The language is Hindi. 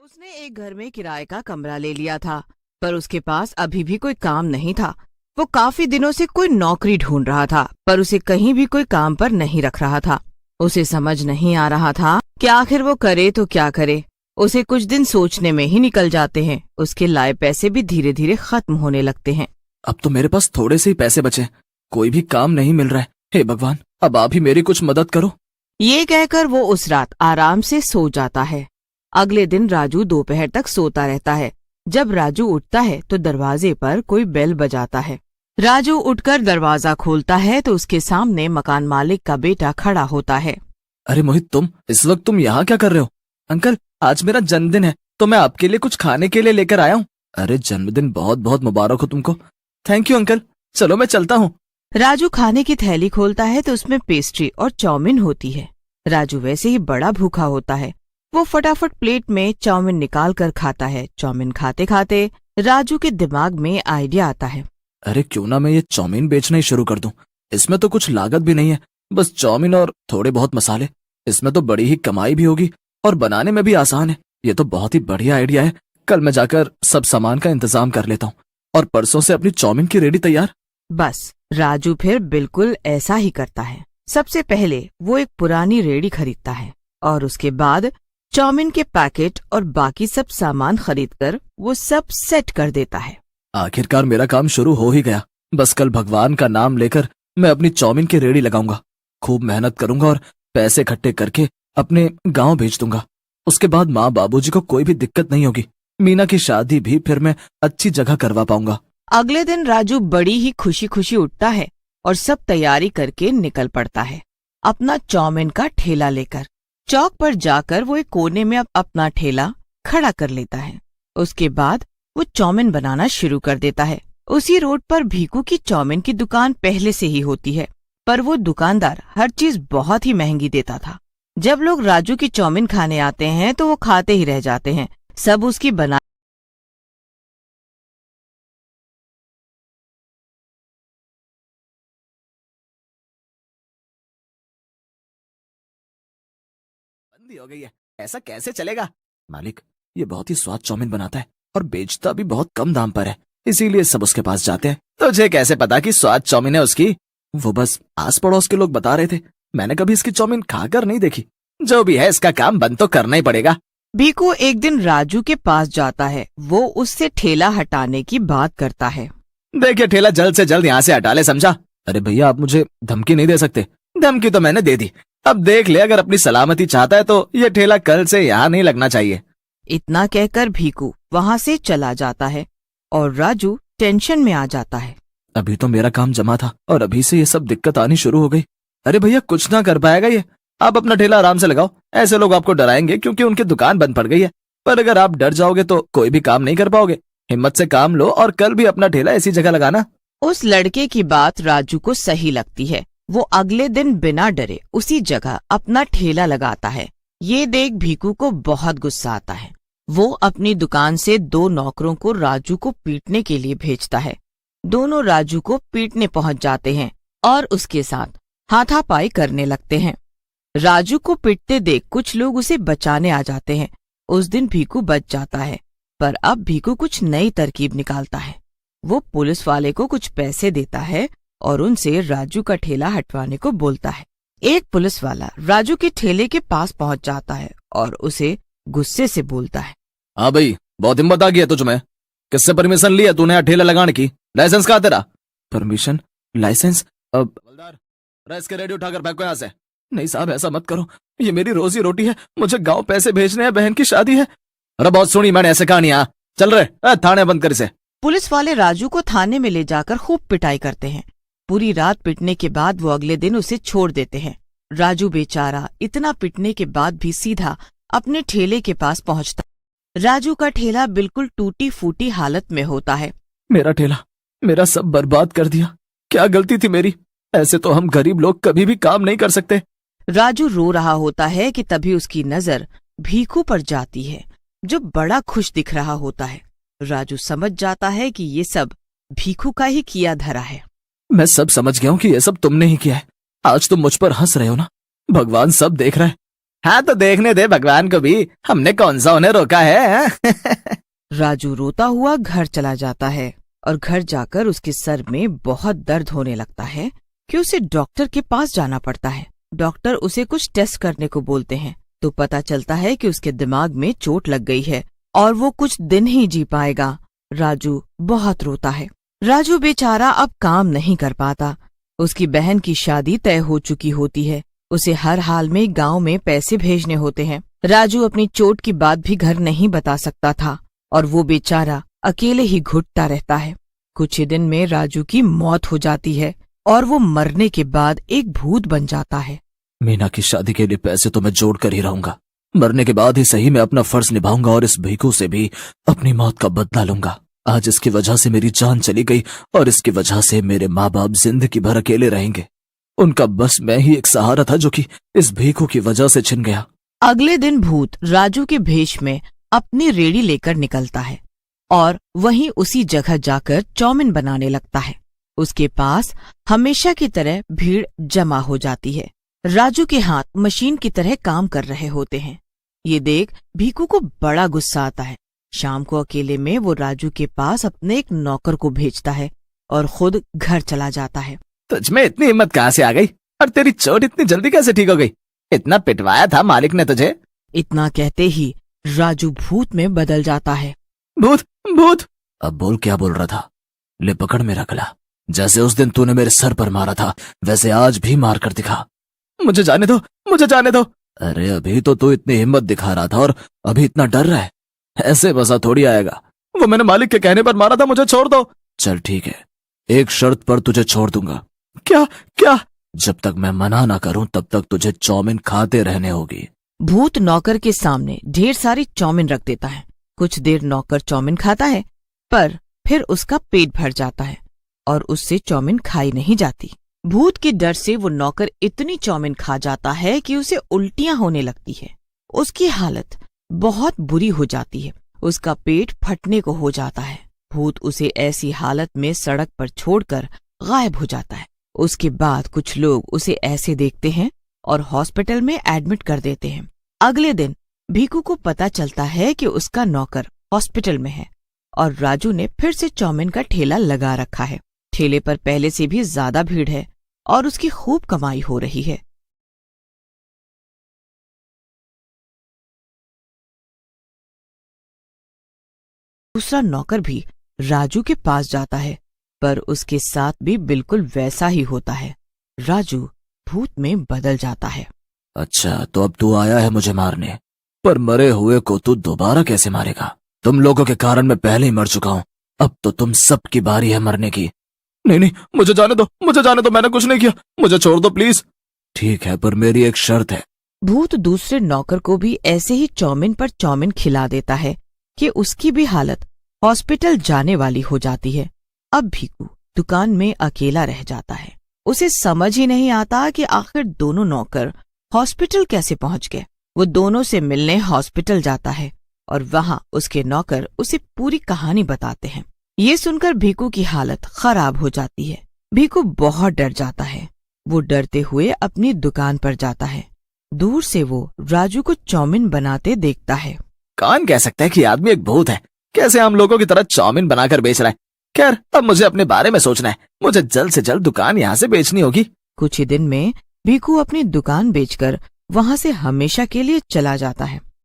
उसने एक घर में किराए का कमरा ले लिया था, पर उसके पास अभी भी कोई काम नहीं था। वो काफी दिनों से कोई नौकरी ढूंढ रहा था, पर उसे कहीं भी कोई काम पर नहीं रख रहा था। उसे समझ नहीं आ रहा था कि आखिर वो करे तो क्या करे। उसे कुछ दिन सोचने में ही निकल जाते हैं। उसके लाए पैसे भी धीरे धीरे खत्म होने लगते हैं। अब तो मेरे पास थोड़े से ही पैसे बचे, कोई भी काम नहीं मिल रहा है। हे भगवान, अब आप ही मेरी कुछ मदद करो। ये कहकर वो उस रात आराम से सो जाता है। अगले दिन राजू दोपहर तक सोता रहता है। जब राजू उठता है तो दरवाजे पर कोई बेल बजाता है। राजू उठकर दरवाजा खोलता है तो उसके सामने मकान मालिक का बेटा खड़ा होता है। अरे मोहित, तुम इस वक्त यहाँ क्या कर रहे हो? अंकल, आज मेरा जन्मदिन है तो मैं आपके लिए कुछ खाने के लिए लेकर आया हूँ। अरे जन्मदिन बहुत बहुत मुबारक हो तुमको। थैंक यू अंकल, चलो मैं चलता हूँ। राजू खाने की थैली खोलता है तो उसमें पेस्ट्री और चाउमीन होती है। राजू वैसे ही बड़ा भूखा होता है। वो फटाफट प्लेट में चाउमीन निकाल कर खाता है। चाउमीन खाते खाते राजू के दिमाग में आइडिया आता है। अरे क्यों ना मैं ये चाउमीन बेचना ही शुरू कर दूं। इसमें तो कुछ लागत भी नहीं है, बस चाउमीन और थोड़े बहुत मसाले। इसमें तो बड़ी ही कमाई भी होगी और बनाने में भी आसान है। ये तो बहुत ही बढ़िया आइडिया है। कल मैं जाकर सब सामान का इंतजाम कर लेता हूँ और परसों से अपनी चाउमीन की रेडी तैयार। बस राजू फिर बिल्कुल ऐसा ही करता है। सबसे पहले वो एक पुरानी रेडी खरीदता है और उसके बाद चाउमीन के पैकेट और बाकी सब सामान खरीदकर वो सब सेट कर देता है। आखिरकार मेरा काम शुरू हो ही गया। बस कल भगवान का नाम लेकर मैं अपनी चाउमीन की रेडी लगाऊंगा। खूब मेहनत करूंगा और पैसे इकट्ठे करके अपने गांव भेज दूंगा। उसके बाद माँ बाबूजी को कोई भी दिक्कत नहीं होगी। मीना की शादी भी फिर मैं अच्छी जगह करवा पाऊंगा। अगले दिन राजू बड़ी ही खुशी खुशी उठता है और सब तैयारी करके निकल पड़ता है अपना चाउमीन का ठेला लेकर। चौक पर जाकर वो एक कोने में अपना ठेला खड़ा कर लेता है। उसके बाद वो चाउमीन बनाना शुरू कर देता है। उसी रोड पर भीकू की चाउमीन की दुकान पहले से ही होती है, पर वो दुकानदार हर चीज बहुत ही महंगी देता था। जब लोग राजू की चाउमीन खाने आते हैं तो वो खाते ही रह जाते हैं। सब उसकी बना बंदी हो गई है, ऐसा कैसे चलेगा? मालिक, ये बहुत ही स्वाद चाउमीन बनाता है और बेचता भी बहुत कम दाम पर है, इसीलिए सब उसके पास जाते हैं। तुझे कैसे पता कि स्वाद चाउमीन है उसकी? वो बस आस पड़ोस के लोग बता रहे थे। मैंने कभी इसकी चाउमीन खाकर नहीं देखी। जो भी है, इसका काम बंद तो करना ही पड़ेगा। भीकू एक दिन राजू के पास जाता है। वो उससे ठेला हटाने की बात करता है। देखिए, ठेला जल्द से जल्द यहाँ से हटा ले, समझा? अरे भैया, आप मुझे धमकी नहीं दे सकते। धमकी तो मैंने दे दी। अब देख ले, अगर अपनी सलामती चाहता है तो ये ठेला कल से यहाँ नहीं लगना चाहिए। इतना कहकर भीकू वहाँ से चला जाता है और राजू टेंशन में आ जाता है। अभी तो मेरा काम जमा था और अभी से ये सब दिक्कत आनी शुरू हो गई। अरे भैया, कुछ ना कर पाएगा ये। आप अपना ठेला आराम से लगाओ। ऐसे लोग आपको डराएंगे क्योंकि उनकी दुकान बंद पड़ गई है, पर अगर आप डर जाओगे तो कोई भी काम नहीं कर पाओगे। हिम्मत से काम लो और कल भी अपना ठेला ऐसी जगह लगाना। उस लड़के की बात राजू को सही लगती है। वो अगले दिन बिना डरे उसी जगह अपना ठेला लगाता है। ये देख भीकू को बहुत गुस्सा आता है। वो अपनी दुकान से 2 नौकरों को राजू को पीटने के लिए भेजता है। दोनों राजू को पीटने पहुंच जाते हैं और उसके साथ हाथापाई करने लगते हैं। राजू को पीटते देख कुछ लोग उसे बचाने आ जाते हैं। उस दिन भीकू बच जाता है, पर अब भीकू कुछ नई तरकीब निकालता है। वो पुलिस वाले को कुछ पैसे देता है और उनसे राजू का ठेला हटवाने को बोलता है। एक पुलिस वाला राजू के ठेले के पास पहुंच जाता है और उसे गुस्से से बोलता है। हाँ भाई, बहुत हिम्मत आ गई है तुझ में। किससे परमिशन ली है तूने यहाँ ठेला लगाने की? लाइसेंस कहाँ तेरा? परमिशन? लाइसेंस? अब इसके रेडियो उठाकर फेंको यहाँ से। नहीं साहब, ऐसा मत करो, ये मेरी रोजी रोटी है। मुझे गांव पैसे भेजने हैं, बहन की शादी है। अरे बहुत सुनी मैंने ऐसे कहानी। चल रहे थाने बंद कर इसे। पुलिस वाले राजू को थाने में ले जाकर खूब पिटाई करते हैं। पूरी रात पिटने के बाद वो अगले दिन उसे छोड़ देते हैं। राजू बेचारा इतना पिटने के बाद भी सीधा अपने ठेले के पास पहुंचता। राजू का ठेला बिल्कुल टूटी फूटी हालत में होता है। मेरा ठेला, मेरा सब बर्बाद कर दिया। क्या गलती थी मेरी? ऐसे तो हम गरीब लोग कभी भी काम नहीं कर सकते। राजू रो रहा होता है कि तभी उसकी नजर भीकू पर जाती है, जो बड़ा खुश दिख रहा होता है। राजू समझ जाता है कि ये सब भीकू का ही किया धरा है। मैं सब समझ गया हूँ कि ये सब तुमने ही किया है। आज तुम मुझ पर हंस रहे हो ना? भगवान सब देख रहा है। हाँ तो देखने दे भगवान को भी, हमने कौन सा उन्हें रोका है। राजू रोता हुआ घर चला जाता है और घर जाकर उसके सर में बहुत दर्द होने लगता है कि उसे डॉक्टर के पास जाना पड़ता है। डॉक्टर उसे कुछ टेस्ट करने को बोलते हैं तो पता चलता है कि उसके दिमाग में चोट लग गई है और वो कुछ दिन ही जी पाएगा। राजू बहुत रोता है। राजू बेचारा अब काम नहीं कर पाता। उसकी बहन की शादी तय हो चुकी होती है। उसे हर हाल में गांव में पैसे भेजने होते हैं। राजू अपनी चोट की बात भी घर नहीं बता सकता था और वो बेचारा अकेले ही घुटता रहता है। कुछ ही दिन में राजू की मौत हो जाती है और वो मरने के बाद एक भूत बन जाता है। मीना की शादी के लिए पैसे तो मैं जोड़ कर ही रहूंगा। मरने के बाद ही सही मैं अपना फर्ज निभाऊंगा और इस भीखू से भी अपनी मौत का बदला लूंगा। आज इसकी वजह से मेरी जान चली गई और इसकी वजह से मेरे माँ बाप जिंदगी भर अकेले रहेंगे। उनका बस मैं ही एक सहारा था जो कि इस भीखू की वजह से छिन गया। अगले दिन भूत राजू के भेष में अपनी रेड़ी लेकर निकलता है और वहीं उसी जगह जाकर चौमिन बनाने लगता है। उसके पास हमेशा की तरह भीड़ जमा हो जाती है। राजू के हाथ मशीन की तरह काम कर रहे होते हैं। ये देख भीखू को बड़ा गुस्सा आता है। शाम को अकेले में वो राजू के पास अपने एक नौकर को भेजता है और खुद घर चला जाता है। तुझ में इतनी हिम्मत कहाँ से आ गई और तेरी चोट इतनी जल्दी कैसे ठीक हो गई? इतना पिटवाया था मालिक ने तुझे। इतना कहते ही राजू भूत में बदल जाता है। भूत भूत, अब बोल क्या बोल रहा था? ले पकड़ मेरा गला। जैसे उस दिन तूने मेरे सर पर मारा था वैसे आज भी मार कर दिखा। मुझे जाने दो, मुझे जाने दो। अरे अभी तो तू इतनी हिम्मत दिखा रहा था और अभी इतना डर रहा है। ऐसे बसा थोड़ी आएगा। वो मैंने मालिक के कहने पर मारा था, मुझे छोड़ दो। चल ठीक है, एक शर्त पर तुझे छोड़ दूंगा। क्या क्या? जब तक मैं मना ना करूं तब तक तुझे चौमिन खाते रहने होगी। भूत नौकर के सामने ढेर सारी चौमिन रख देता है। कुछ देर नौकर चौमिन खाता है पर फिर उसका पेट भर जाता है और उससे चौमिन खाई नहीं जाती। भूत के डर से वो नौकर इतनी चौमिन खा जाता है कि उसे उल्टियां होने लगती है। उसकी हालत बहुत बुरी हो जाती है। उसका पेट फटने को हो जाता है। भूत उसे ऐसी हालत में सड़क पर छोड़कर गायब हो जाता है। उसके बाद कुछ लोग उसे ऐसे देखते हैं और हॉस्पिटल में एडमिट कर देते हैं। अगले दिन भीखू को पता चलता है कि उसका नौकर हॉस्पिटल में है और राजू ने फिर से चौमिन का ठेला लगा रखा है। ठेले पर पहले से भी ज्यादा भीड़ है और उसकी खूब कमाई हो रही है। दूसरा नौकर भी राजू के पास जाता है पर उसके साथ भी बिल्कुल वैसा ही होता है। राजू भूत में बदल जाता है। अच्छा तो अब तू आया है मुझे मारने, पर मरे हुए को तू दोबारा कैसे मारेगा? तुम लोगों के कारण मैं पहले ही मर चुका हूँ। अब तो तुम सबकी बारी है मरने की। नहीं नहीं, मुझे जाने दो, मुझे जाने दो। मैंने कुछ नहीं किया, मुझे छोड़ दो प्लीज। ठीक है पर मेरी एक शर्त है। भूत दूसरे नौकर को भी ऐसे ही चौमिन पर चौमिन खिला देता है कि उसकी भी हालत हॉस्पिटल जाने वाली हो जाती है। अब भीखू दुकान में अकेला रह जाता है। उसे समझ ही नहीं आता कि आखिर दोनों नौकर हॉस्पिटल कैसे पहुंच गए। वो दोनों से मिलने हॉस्पिटल जाता है और वहां उसके नौकर उसे पूरी कहानी बताते हैं। ये सुनकर भीखू की हालत खराब हो जाती है। भीखू बहुत डर जाता है। वो डरते हुए अपनी दुकान पर जाता है। दूर से वो राजू को चौमिन बनाते देखता है। कौन कह सकता है कि आदमी एक भूत है? कैसे हम लोगों की तरह चौमिन बनाकर बेच रहा है? खैर अब मुझे अपने बारे में सोचना है। मुझे जल्द से जल्द दुकान यहाँ से बेचनी होगी। कुछ ही दिन में भीखू अपनी दुकान बेचकर वहां से हमेशा के लिए चला जाता है।